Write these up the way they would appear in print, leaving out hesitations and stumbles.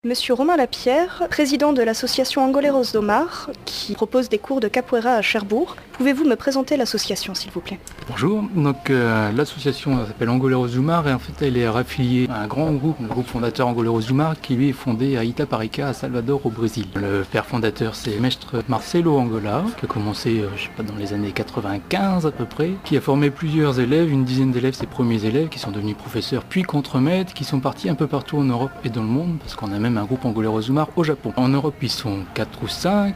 Monsieur Romain Lapierre, président de l'association Angoleros do Mar, qui propose des cours de capoeira à Cherbourg. Pouvez-vous me présenter l'association, s'il vous plaît? Bonjour, l'association s'appelle Angoleros do Mar et en fait elle est raffiliée à un grand groupe, le groupe fondateur Angoleros do Mar, qui lui est fondé à Itaparica, à Salvador, au Brésil. Le père fondateur c'est Maître Marcelo Angola, qui a commencé dans les années 95 à peu près, qui a formé plusieurs élèves, une dizaine d'élèves, ses premiers élèves, qui sont devenus professeurs puis contremaîtres, qui sont partis un peu partout en Europe et dans le monde, parce qu'on a même un groupe Angoleros do Mar au Japon. En Europe ils sont 4 ou 5.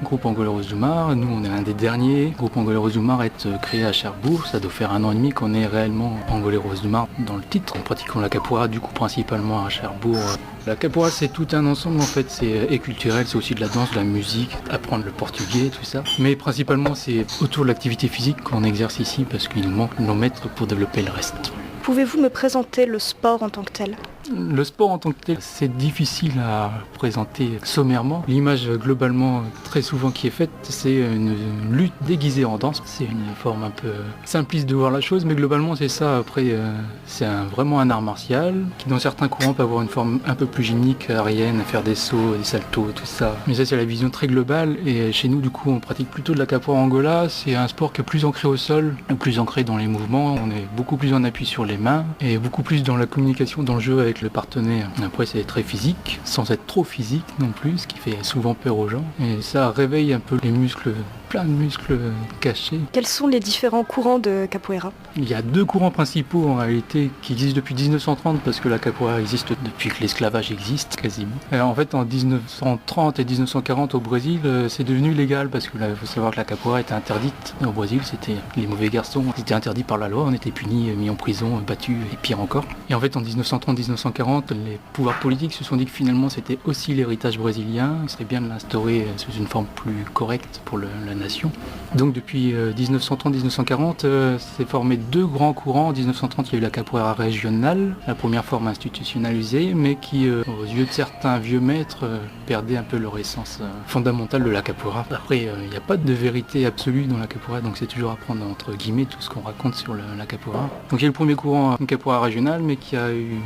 Groupe Angoleros do Mar, nous on est un des derniers. Groupe Angoleros do Mar est créé à Cherbourg, ça doit faire 1 an et demi qu'on est réellement Angoleros do Mar dans le titre. Nous pratiquons la capoeira du coup principalement à Cherbourg. La capoeira c'est tout un ensemble en fait, c'est culturel, c'est aussi de la danse, de la musique, apprendre le portugais, tout ça. Mais principalement c'est autour de l'activité physique qu'on exerce ici parce qu'il nous manque nos maîtres pour développer le reste. Pouvez-vous me présenter le sport en tant que tel? Le sport en tant que tel, c'est difficile à présenter sommairement. L'image globalement très souvent qui est faite, c'est une lutte déguisée en danse. C'est une forme un peu simpliste de voir la chose, mais globalement c'est ça. Après, c'est vraiment un art martial qui dans certains courants peut avoir une forme un peu plus gymnique, aérienne, à faire des sauts, des saltos, tout ça. Mais ça c'est la vision très globale et chez nous du coup on pratique plutôt de la capoeira Angola. C'est un sport qui est plus ancré au sol, plus ancré dans les mouvements. On est beaucoup plus en appui sur les mains et beaucoup plus dans la communication, dans le jeu avec le partenaire. Après c'est très physique, sans être trop physique non plus, ce qui fait souvent peur aux gens. Et ça réveille un peu les muscles, plein de muscles cachés. Quels sont les différents courants de capoeira? Il y a 2 courants principaux en réalité qui existent depuis 1930 parce que la capoeira existe depuis que l'esclavage existe quasiment. Alors, en fait en 1930 et 1940 au Brésil c'est devenu légal parce que il faut savoir que la capoeira était interdite au Brésil, c'était les mauvais garçons, c'était interdit par la loi, on était punis, mis en prison, battus et pire encore. Et en fait en 1930-1940 les pouvoirs politiques se sont dit que finalement c'était aussi l'héritage brésilien, il serait bien de l'instaurer sous une forme plus correcte pour la nation. Donc depuis 1930-1940 s'est formé 2 grands courants. En 1930 il y a eu la capoeira régionale, la première forme institutionnalisée, mais qui aux yeux de certains vieux maîtres perdait un peu leur essence fondamentale de la capoeira. Après il n'y a pas de vérité absolue dans la capoeira, donc c'est toujours à prendre entre guillemets tout ce qu'on raconte sur la capoeira. Donc il y a le premier courant capoeira régionale, mais qui a eu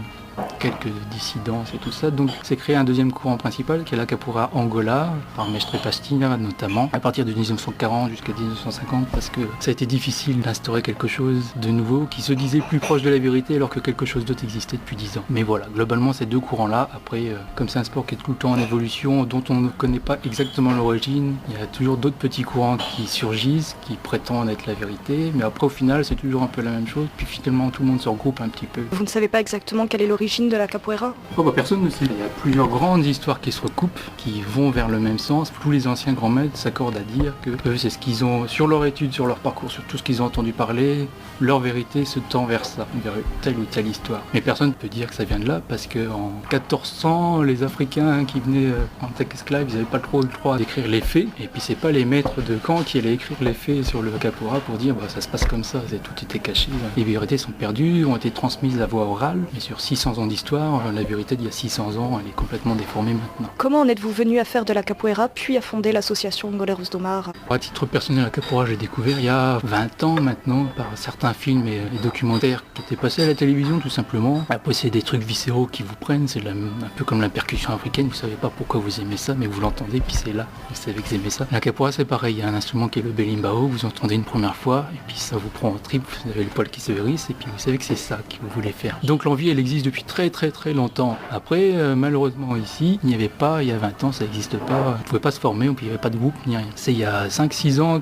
quelques dissidences et tout ça, donc c'est créé un deuxième courant principal qui est la capoeira Angola par Mestre Pastinha notamment à partir de 1940 jusqu'à 1950 parce que ça a été difficile d'instaurer quelque chose de nouveau qui se disait plus proche de la vérité alors que quelque chose d'autre existait depuis 10 ans. Mais voilà, globalement ces 2 courants là, après comme c'est un sport qui est tout le temps en évolution, dont on ne connaît pas exactement l'origine, il y a toujours d'autres petits courants qui surgissent, qui prétendent être la vérité, mais après au final c'est toujours un peu la même chose, puis finalement tout le monde se regroupe un petit peu. Vous ne savez pas exactement quelle est l'origine de la capoeira? Personne ne sait. Il y a plusieurs grandes histoires qui se recoupent, qui vont vers le même sens. Tous les anciens grands maîtres s'accordent à dire que eux, c'est ce qu'ils ont, sur leur étude, sur leur parcours, sur tout ce qu'ils ont entendu parler, leur vérité se tend vers ça, vers telle ou telle histoire. Mais personne ne peut dire que ça vient de là, parce qu'en 1400, les Africains qui venaient en tant qu'esclaves, ils n'avaient pas trop le droit d'écrire les faits. Et puis c'est pas les maîtres de camp qui allaient écrire les faits sur le capoeira pour dire ça se passe comme ça, tout était caché. Les vérités sont perdues, ont été transmises à voix orale, mais sur 600 ans d'histoire, la vérité d'il y a 600 ans, elle est complètement déformée maintenant. Comment en êtes-vous venu à faire de la capoeira, puis à fonder l'association Angoleros do Mar? À titre personnel, la capoeira, j'ai découvert il y a 20 ans maintenant, par certains films et documentaires qui étaient passés à la télévision tout simplement. Après, c'est des trucs viscéraux qui vous prennent, c'est un peu comme la percussion africaine, vous savez pas pourquoi vous aimez ça, mais vous l'entendez, puis c'est là, vous savez que vous aimez ça. La capoeira, c'est pareil, il y a un instrument qui est le berimbau, vous entendez une première fois, et puis ça vous prend en trip, vous avez le poil qui se hérisse, et puis vous savez que c'est ça que vous voulez faire. Donc l'envie, elle existe depuis très longtemps. Après, malheureusement ici, il n'y avait pas, il y a 20 ans, ça n'existe pas. On ne pouvait pas se former, il n'y avait pas de groupe, ni rien. C'est il y a 5-6 ans,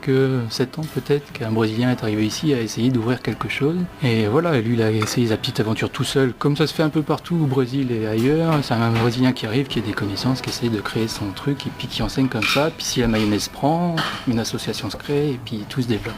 7 ans peut-être, qu'un Brésilien est arrivé ici, a essayé d'ouvrir quelque chose. Et voilà, lui, il a essayé sa petite aventure tout seul. Comme ça se fait un peu partout au Brésil et ailleurs, c'est un Brésilien qui arrive, qui a des connaissances, qui essaye de créer son truc, et puis qui enseigne comme ça. Puis si la mayonnaise prend, une association se crée, et puis tout se développe.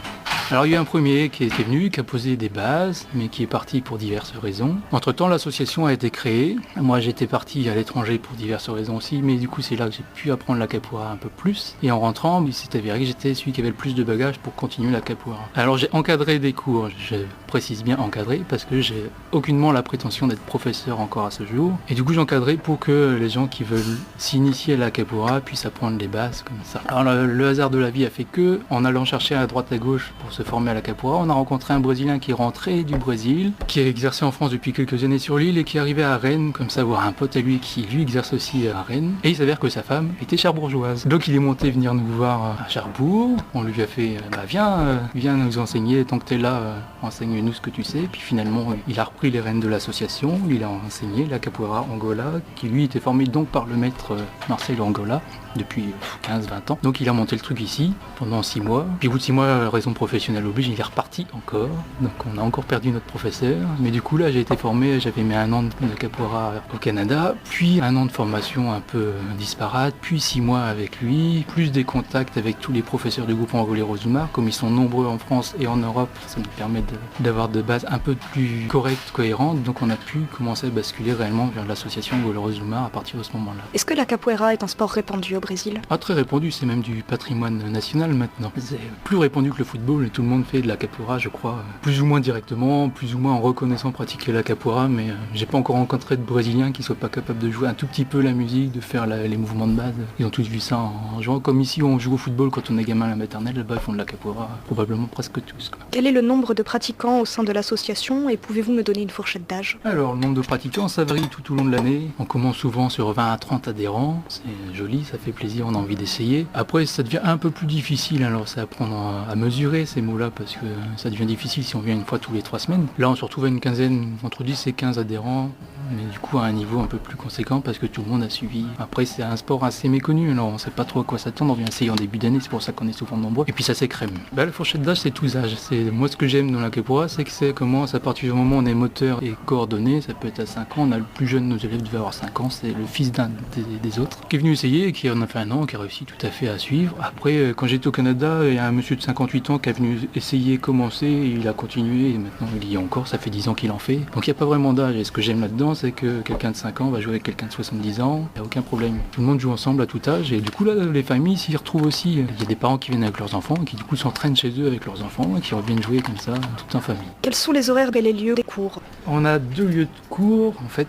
Alors il y a eu un premier qui était venu, qui a posé des bases, mais qui est parti pour diverses raisons. Entre-temps, l'association a été créée. Moi, j'étais parti à l'étranger pour diverses raisons aussi, mais du coup, c'est là que j'ai pu apprendre la capoeira un peu plus. Et en rentrant, il s'est avéré que j'étais celui qui avait le plus de bagages pour continuer la capoeira. Alors j'ai encadré des cours, je précise bien encadré, parce que j'ai aucunement la prétention d'être professeur encore à ce jour. Et du coup, j'ai encadré pour que les gens qui veulent s'initier à la capoeira puissent apprendre les bases comme ça. Alors le hasard de la vie a fait que, en allant chercher à droite à gauche pour se former à la capoeira. On a rencontré un Brésilien qui est rentré du Brésil, qui a exercé en France depuis quelques années sur l'île et qui est arrivé à Rennes, comme ça, voir un pote à lui qui lui exerce aussi à Rennes. Et il s'avère que sa femme était cherbourgeoise. Donc il est monté venir nous voir à Cherbourg. On lui a fait, viens nous enseigner, tant que t'es là, enseigne-nous ce que tu sais. Puis finalement, il a repris les rênes de l'association, il a enseigné la capoeira Angola, qui lui était formé donc par le maître Marcelo Angola depuis 15-20 ans. Donc il a monté le truc ici pendant 6 mois. Puis au bout de 6 mois, raison professionnelle oblige, il est reparti encore. Donc on a encore perdu notre professeur. Mais du coup là, j'ai été formé, j'avais mis 1 an de capoeira au Canada, puis 1 an de formation un peu disparate, puis 6 mois avec lui, plus des contacts avec tous les professeurs du groupe Angolais Rosumar. Comme ils sont nombreux en France et en Europe, ça nous permet d'avoir de bases un peu plus correctes, cohérentes. Donc on a pu commencer à basculer réellement vers l'association Angolais Rosumar à partir de ce moment-là. Est-ce que la capoeira est un sport répandu au Brésil? Très répandu, c'est même du patrimoine national maintenant. C'est plus répandu que le football et tout le monde fait de la capoeira, je crois, plus ou moins directement, plus ou moins en reconnaissant pratiquer la capoeira, mais j'ai pas encore rencontré de Brésiliens qui soient pas capables de jouer un tout petit peu la musique, de faire les mouvements de base. Ils ont tous vu ça en jouant. Comme ici, on joue au football quand on est gamin à la maternelle, là-bas ils font de la capoeira, probablement presque tous, quoi. Quel est le nombre de pratiquants au sein de l'association et pouvez-vous me donner une fourchette d'âge? Alors, le nombre de pratiquants, ça varie tout au long de l'année. On commence souvent sur 20 à 30 adhérents. C'est joli, ça fait plaisir, on a envie d'essayer. Après, ça devient un peu plus difficile, alors c'est à prendre à mesurer ces mots-là, parce que ça devient difficile si on vient une fois tous les 3 semaines. Là, on se retrouve à une quinzaine, entre 10 et 15 adhérents, mais du coup à un niveau un peu plus conséquent, parce que tout le monde a suivi. Après, c'est un sport assez méconnu, alors on sait pas trop à quoi s'attendre, on vient essayer en début d'année, c'est pour ça qu'on est souvent nombreux. Et puis ça s'écrème. La fourchette d'âge, c'est tous âges. Moi, ce que j'aime dans la capoeira, c'est que ça commence à partir du moment où on est moteur et coordonné, ça peut être à 5 ans. On a le plus jeune de nos élèves devait avoir 5 ans, c'est le fils d'un des autres, qui est venu essayer et qui en a fait 1 an, qui a réussi tout à fait à suivre. Après, quand j'étais au Canada, il y a un monsieur de 58 ans qui est venu essayer, commencer, et il a continué, et maintenant il y est encore, ça fait 10 ans qu'il en fait. Donc il n'y a pas vraiment d'âge, et ce que j'aime là-dedans, c'est que quelqu'un de 5 ans va jouer avec quelqu'un de 70 ans, il n'y a aucun problème. Tout le monde joue ensemble à tout âge, et du coup là, les familles s'y retrouvent aussi. Il y a des parents qui viennent avec leurs enfants, qui du coup s'entraînent chez eux avec leurs enfants, et qui reviennent jouer comme ça, tout en famille. Quels sont les horaires et les lieux des cours? On a 2 lieux de cours, en fait,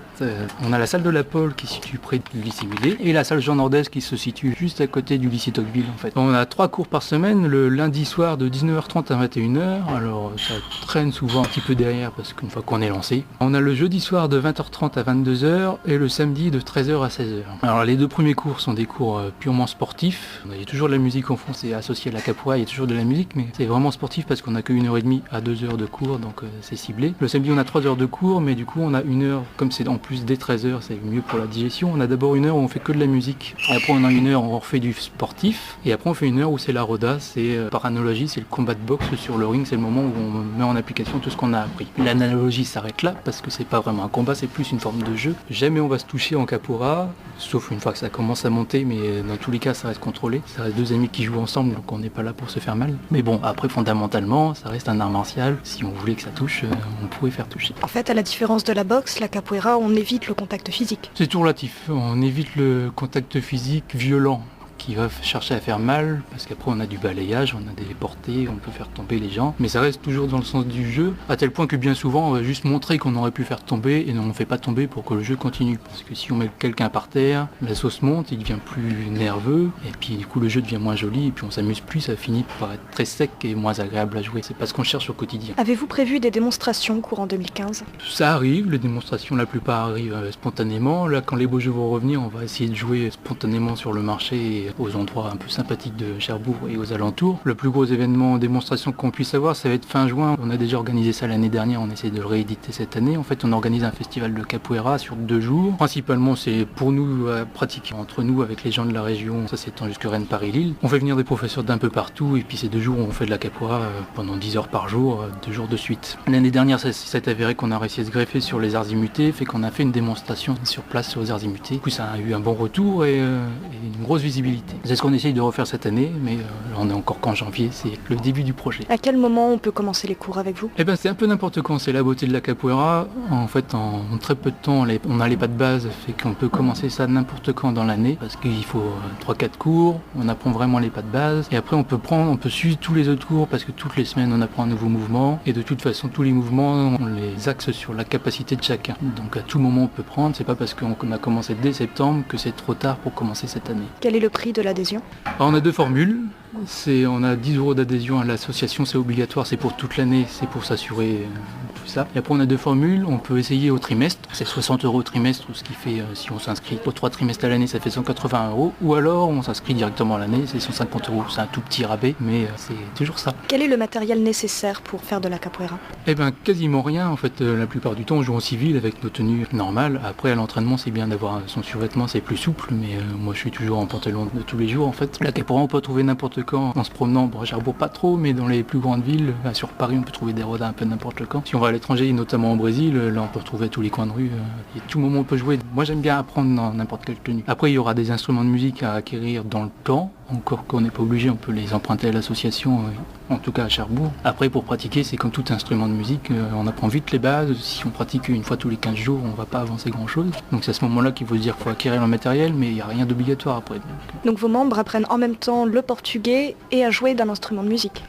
on a la salle de la Pole qui se situe près du lycée Millet, et la salle Jean Nordès qui se situe juste à côté du lycée Tocqueville, en fait. On a 3 cours par semaine, le lundi soir de 19h30 à 21h, alors ça traîne souvent un petit peu derrière parce qu'une fois qu'on est lancé. On a le jeudi soir de 20h30 à 22h et le samedi de 13h à 16h. Alors les 2 premiers cours sont des cours purement sportifs. Il y a toujours de la musique en fond, c'est associé à la capoeira, il y a toujours de la musique, mais c'est vraiment sportif parce qu'on n'a que 1h30 à 2h de cours, donc c'est ciblé. Le samedi on a 3 heures de cours, mais du coup on a 1 heure, comme c'est en plus dès 13h, c'est mieux pour la digestion. On a d'abord 1 heure où on fait que de la musique, et après on a 1 heure où on refait du sportif, et après on fait 1 heure où c'est la roda, c'est par analogie, c'est le combat de boxe sur le ring, c'est le moment où on met en application tout ce qu'on a appris. L'analogie s'arrête là parce que c'est pas vraiment un combat, c'est plus une forme de jeu. Jamais on va se toucher en capoeira, sauf une fois que ça commence à monter, mais dans tous les cas ça reste contrôlé. Ça reste 2 amis qui jouent ensemble, donc on n'est pas là pour se faire mal. Mais bon, après fondamentalement, ça reste un art martial. Si on voulait que ça touche, on pourrait faire toucher. En fait, à la différence de la boxe, la capoeira, on évite le contact physique. C'est tout relatif, on évite le contact physique violent qui va chercher à faire mal, parce qu'après on a du balayage, on a des portées, on peut faire tomber les gens, mais ça reste toujours dans le sens du jeu, à tel point que bien souvent on va juste montrer qu'on aurait pu faire tomber et on ne fait pas tomber pour que le jeu continue, parce que si on met quelqu'un par terre, la sauce monte, il devient plus nerveux, et puis du coup le jeu devient moins joli, et puis on s'amuse plus, ça finit par être très sec et moins agréable à jouer, c'est pas ce qu'on cherche au quotidien. Avez-vous prévu des démonstrations courant 2015? Ça arrive, les démonstrations la plupart arrivent spontanément, là quand les beaux jeux vont revenir, on va essayer de jouer spontanément sur le marché et aux endroits un peu sympathiques de Cherbourg et aux alentours. Le plus gros événement démonstration qu'on puisse avoir, ça va être fin juin. On a déjà organisé ça l'année dernière, on essaie de le rééditer cette année. En fait, on organise un festival de capoeira sur 2 jours. Principalement, c'est pour nous à pratiquer entre nous avec les gens de la région. Ça s'étend jusque Rennes, Paris, Lille. On fait venir des professeurs d'un peu partout et puis ces 2 jours, on fait de la capoeira pendant 10 heures par jour, 2 jours de suite. L'année dernière, ça s'est avéré qu'on a réussi à se greffer sur les Arzimutés, fait qu'on a fait une démonstration sur place aux Arzimutés. Du coup, ça a eu un bon retour et une grosse visibilité. C'est ce qu'on essaye de refaire cette année, mais là on est encore qu'en janvier, c'est le début du projet. À quel moment on peut commencer les cours avec vous? C'est un peu n'importe quand, c'est la beauté de la capoeira. En fait, en très peu de temps, on a les pas de base, fait qu'on peut commencer ça n'importe quand dans l'année, parce qu'il faut 3-4 cours, on apprend vraiment les pas de base, et après on peut suivre tous les autres cours, parce que toutes les semaines on apprend un nouveau mouvement, et de toute façon tous les mouvements, on les axe sur la capacité de chacun. Donc à tout moment on peut prendre, c'est pas parce qu'on a commencé dès septembre que c'est trop tard pour commencer cette année. Quel est le prix de l'adhésion? On a 2 formules. On a 10 € d'adhésion à l'association, c'est obligatoire, c'est pour toute l'année, c'est pour s'assurer tout ça. Et après on a 2 formules, on peut essayer au trimestre, c'est 60 € au trimestre, ce qui fait, si on s'inscrit aux 3 trimestres à l'année, ça fait 180 €, ou alors on s'inscrit directement à l'année, c'est 150 €, c'est un tout petit rabais, mais c'est toujours ça. Quel est le matériel nécessaire pour faire de la capoeira? Eh ben quasiment rien, en fait, la plupart du temps on joue en civil avec nos tenues normales. Après à l'entraînement c'est bien d'avoir son survêtement, c'est plus souple, mais moi je suis toujours en pantalon de tous les jours en fait. La capoeira on peut trouver n'importe quand en se promenant, bon à Cherbourg pas trop, mais dans les plus grandes villes, sur Paris on peut trouver des rodas un peu n'importe quand. Si on va à l'étranger, notamment au Brésil, là on peut retrouver à tous les coins de rue, et tout moment on peut jouer. Moi j'aime bien apprendre dans n'importe quelle tenue. Après il y aura des instruments de musique à acquérir dans le temps, encore qu'on n'est pas obligé, on peut les emprunter à l'association, en tout cas à Cherbourg. Après pour pratiquer c'est comme tout instrument de musique, on apprend vite les bases, si on pratique une fois tous les 15 jours on va pas avancer grand chose. Donc c'est à ce moment là qu'il faut se dire qu'il faut acquérir le matériel, mais il n'y a rien d'obligatoire après. Donc vos membres apprennent en même temps le portugais et à jouer d'un instrument de musique?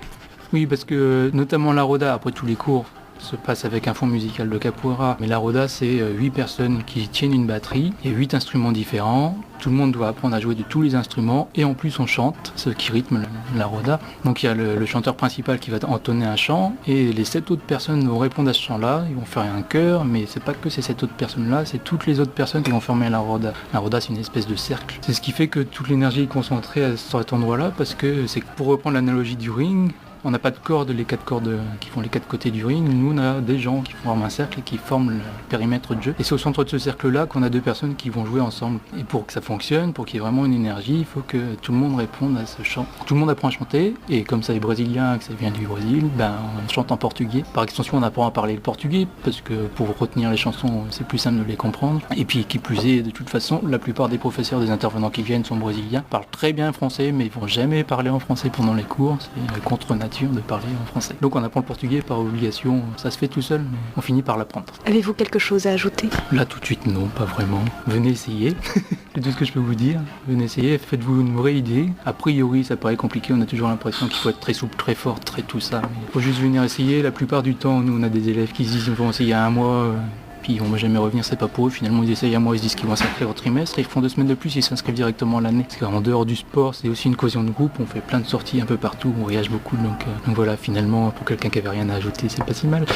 Oui, parce que notamment la roda, après tous les cours, se passe avec un fond musical de capoeira. Mais la roda, c'est 8 personnes qui tiennent une batterie et 8 instruments différents. Tout le monde doit apprendre à jouer de tous les instruments et en plus on chante, ce qui rythme la roda. Donc il y a le chanteur principal qui va entonner un chant et les 7 autres personnes vont répondre à ce chant-là. Ils vont faire un chœur, mais c'est pas que ces 7 autres personnes-là, c'est toutes les autres personnes qui vont former la roda. La roda, c'est une espèce de cercle. C'est ce qui fait que toute l'énergie est concentrée à cet endroit-là, parce que c'est pour reprendre l'analogie du ring, on n'a pas de cordes, les 4 cordes qui font les 4 côtés du ring. Nous, on a des gens qui forment un cercle et qui forment le périmètre de jeu. Et c'est au centre de ce cercle-là qu'on a 2 personnes qui vont jouer ensemble. Et pour que ça fonctionne, pour qu'il y ait vraiment une énergie, il faut que tout le monde réponde à ce chant. Tout le monde apprend à chanter, et comme ça est brésilien, que ça vient du Brésil, on chante en portugais. Par extension, on apprend à parler le portugais, parce que pour retenir les chansons, c'est plus simple de les comprendre. Et puis, qui plus est, de toute façon, la plupart des professeurs, des intervenants qui viennent sont brésiliens, parlent très bien français, mais ils vont jamais parler en français pendant les cours. C'est contre nature de parler en français. Donc on apprend le portugais par obligation, ça se fait tout seul, mais on finit par l'apprendre. Avez-vous quelque chose à ajouter? Là tout de suite non, pas vraiment. Venez essayer, c'est tout ce que je peux vous dire. Venez essayer, faites-vous une vraie idée. A priori ça paraît compliqué, on a toujours l'impression qu'il faut être très souple, très fort, très tout ça. Il faut juste venir essayer. La plupart du temps, nous on a des élèves qui se disent qu'ils vont essayer à 1 mois, puis on va jamais revenir, c'est pas pour eux. Finalement ils essayent à moi, ils se disent qu'ils vont s'inscrire au trimestre, et ils font 2 semaines de plus, ils s'inscrivent directement à l'année. Parce qu'en dehors du sport, c'est aussi une cohésion de groupe, on fait plein de sorties un peu partout, on voyage beaucoup, donc voilà, finalement pour quelqu'un qui avait rien à ajouter, c'est pas si mal.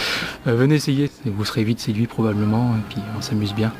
Venez essayer, vous serez vite séduit probablement, et puis on s'amuse bien.